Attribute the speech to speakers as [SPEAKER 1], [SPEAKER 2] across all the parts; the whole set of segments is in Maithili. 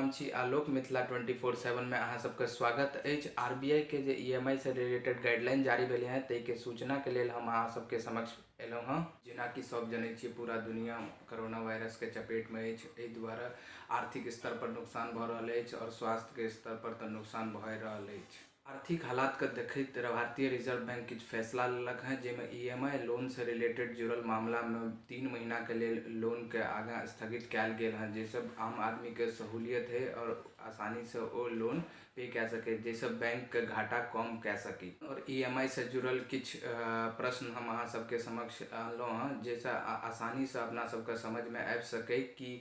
[SPEAKER 1] नाम छी आलोक। मिथिला 24/7 में अहाँ सबके स्वागत अछि। आरबीआई के जे ईएमआई से रिलेटेड गाइडलाइन जारी भेले हैं तै के सूचना के लेल हम अहाँ सबके समक्ष एलहुँ हँ। जेना कि सब जनै छी पूरा दुनिया कोरोना वायरस के चपेट में अछि। एहि दुआरे आर्थिक स्तर पर नुकसान भऽ रहल अछि और स्वास्थ्य के स्तर पर तऽ नुकसान भऽ रहल अछि। आर्थिक हालात के देखैत भारतीय रिजर्व बैंक किछु फैसला लेलक हैं, जेमे ईएमआई लोन से रिलेटेड जुड़ल मामला में 3 महीना के लिए लोन के आगा स्थगित कैल गेल हैं, जैसे आम आदमी के सहूलियत है और आसानी से वो लोन पे कह सके, जैसे बैंक के घाटा कम कह सकी। और ईएमआई से जुड़ल किछु प्रश्न हम अहाँ सबके समक्ष अनलहुँ हैं, जैसे आसानी से अपना सबके समझ में आबि सके कि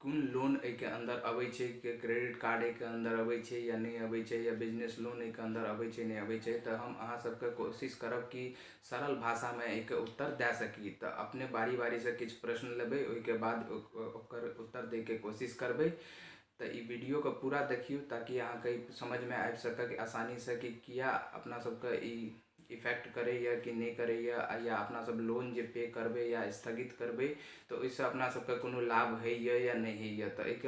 [SPEAKER 1] कौन लोन एक अंदर अबै छै, के क्रेडिट कार्ड एक अंदर अबै छै या नहीं अबै छै, या बिजनेस लोन एक अंदर अबै छै नहीं अबै छै। तो हम अहाँ सबके कोशिश करब कि सरल भाषा में एक उत्तर दे सकी। तो अपने बारी बारी से किछु प्रश्न लेबै, ओहिके बाद ओकर उत्तर दे के कोशिश करबै। तो ये वीडियो को पूरा देखियो ताकि अहाँ के समझ में आबि सके कि आसानी से कि किया अपना सबके इफेक्ट करे या कि नहीं करे, या अपना सब लोन जे पे करबे या स्थगित करबे तो ओहिसे अपना सबके कोनो लाभ है या नहीं है। तो एक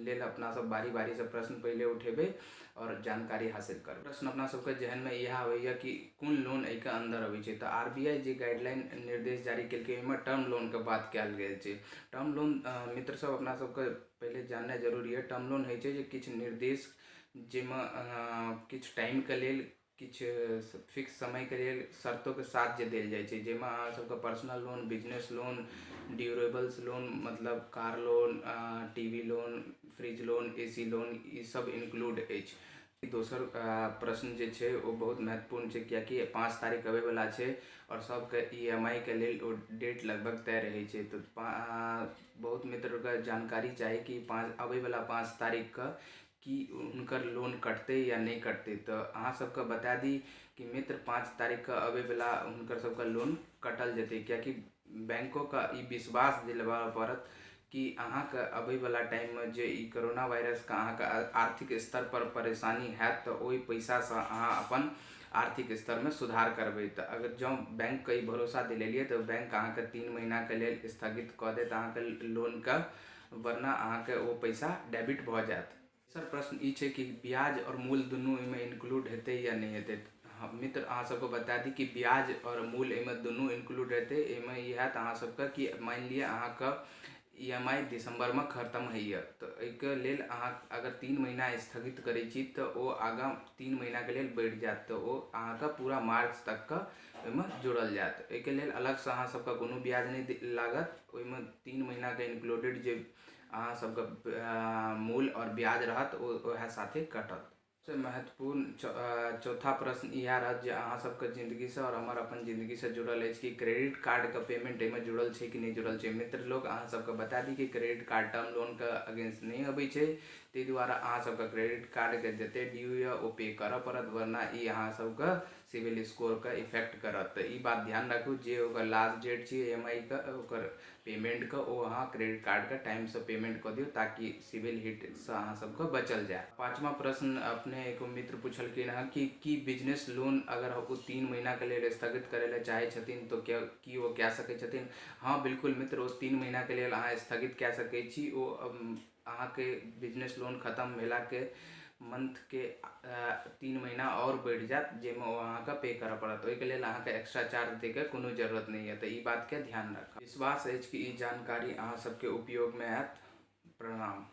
[SPEAKER 1] लेल अपना सब बारी बारी से प्रश्न पहले उठेबे और जानकारी हासिल करबे। प्रश्न अपना सबके जहन में यह आबैया कि कौन लोन एक अंदर अबै छै। तो आरबीआई जे गाइडलाइन निर्देश जारी केलकै ओहिमे टर्म लोन के बात कयल गेल छै। टर्म लोन मित्र सब अपना सबके पहले जानना जरूरी है। टर्म लोन है छै जे किछु निर्देश जेमे किछु टाइम के लेल किछु फिक्स समय के लिए शर्तों के साथ जे देल जाए छै, जेमे अहाँ सबके personal loan, business loan, durables loan मतलब car loan, TV loan, fridge loan, AC loan ये सब इंक्लूड अछि। दोसर प्रश्न जे छै वो बहुत महत्वपूर्ण छै, कियाकि 5 तारीख अबै वाला छै और सबके ईएमआई के लेल वो डेट लगभग तय रहै छै। तो बहुत मित्र के जानकारी चाही कि अबै वाला 5 तारीख का कि उनकर लोन कटते या नहीं कटते। तो अहाँ सबके बता दी कि मित्र 5 तारीख का अबै वाला उनकर सबका लोन कटल जेते, क्योंकि बैंकों का विश्वास दिलवा पड़त कि अहाँ के अबै वाला टाइम में जे कोरोना वायरस का अहाँ के आर्थिक स्तर पर परेशानी हैत तो ओहि पैसा से अहाँ अपन आर्थिक स्तर में सुधार करबे। तो अगर जो बैंक के भरोसा दिलेलिए तो बैंक अहाँ के 3 महीना के लिए स्थगित कऽ देत अहाँ के लोन का, वरना अहाँ के वो पैसा डेबिट भ जात। सर प्रश्न ई छै कि ब्याज और मूल दुनू इमे इंक्लूड हेतै या नहीं हेतै। मित्र अहाँ सबको बता दी कि ब्याज और मूल इमे दुनू इंक्लूड हेतै। इमे ई हैत अहाँ सबके कि मान लिअ अहाँ के ईएमआई दिसंबर में खत्म होइए तो एक लेल अहाँ अगर 3 महीना स्थगित करै छी तो वो आगा 3 महीना के लेल बढ़ि जात, तो वो अहाँ के पूरा मार्च तक का ओहिमे जोड़ल जात। एहिके लेल अलग से अहाँ सबके कोनो ब्याज नहीं लागत। ओहिमे 3 महीना के इंक्लूडेड जे अहाँ सबके मूल और ब्याज रहत वह साथे कटत। सबसे महत्वपूर्ण चौथा प्रश्न यह रहत जे अहाँ सबके जिंदगी से और हमार अपन जिंदगी से जुड़ल है कि क्रेडिट कार्ड का पेमेंट एमे जुड़ल है कि नहीं जुड़ल है। मित्र लोग अहाँ सबके बता दी कि क्रेडिट कार्ड टर्म लोन के अगेंस्ट नहीं अबै छै, ताहि दुआरे अहाँ सबके क्रेडिट कार्ड के जते ड्यू या वो पे करऽ पड़त, वरना ई अहाँ सबके सिविल स्कोर का इफेक्ट करत। तो ई बात ध्यान रखू जे ओकर लास्ट डेट छै ईएमआई का ओकर पेमेंट का वो अहाँ क्रेडिट कार्ड का टाइम से पेमेंट कर दियो ताकि सिविल हिट से अहाँ सबके बचल जाए। 5वां प्रश्न अपने एक मित्र पूछलखिन है कि बिजनेस लोन अगर वो 3 महीना के लिए स्थगित करे ला चाहे छथिन तो क्या कि वो कह सकै छथिन। हाँ बिल्कुल मित्र, वो 3 महीना के लिए अहाँ स्थगित कह सकै छी। वो अहाँ के बिजनेस लोन खत्म भेला के मंथ के 3 महीना और बढ़ जात, जेमे अहाँ का पे करऽ पड़त। ओहिके लेल अहाँ के एक्स्ट्रा चार्ज दे के कोनो जरूरत नहीं है। तो ई बात के ध्यान रखब। विश्वास है कि ई जानकारी अहाँ सबके उपयोग में आयत। प्रणाम।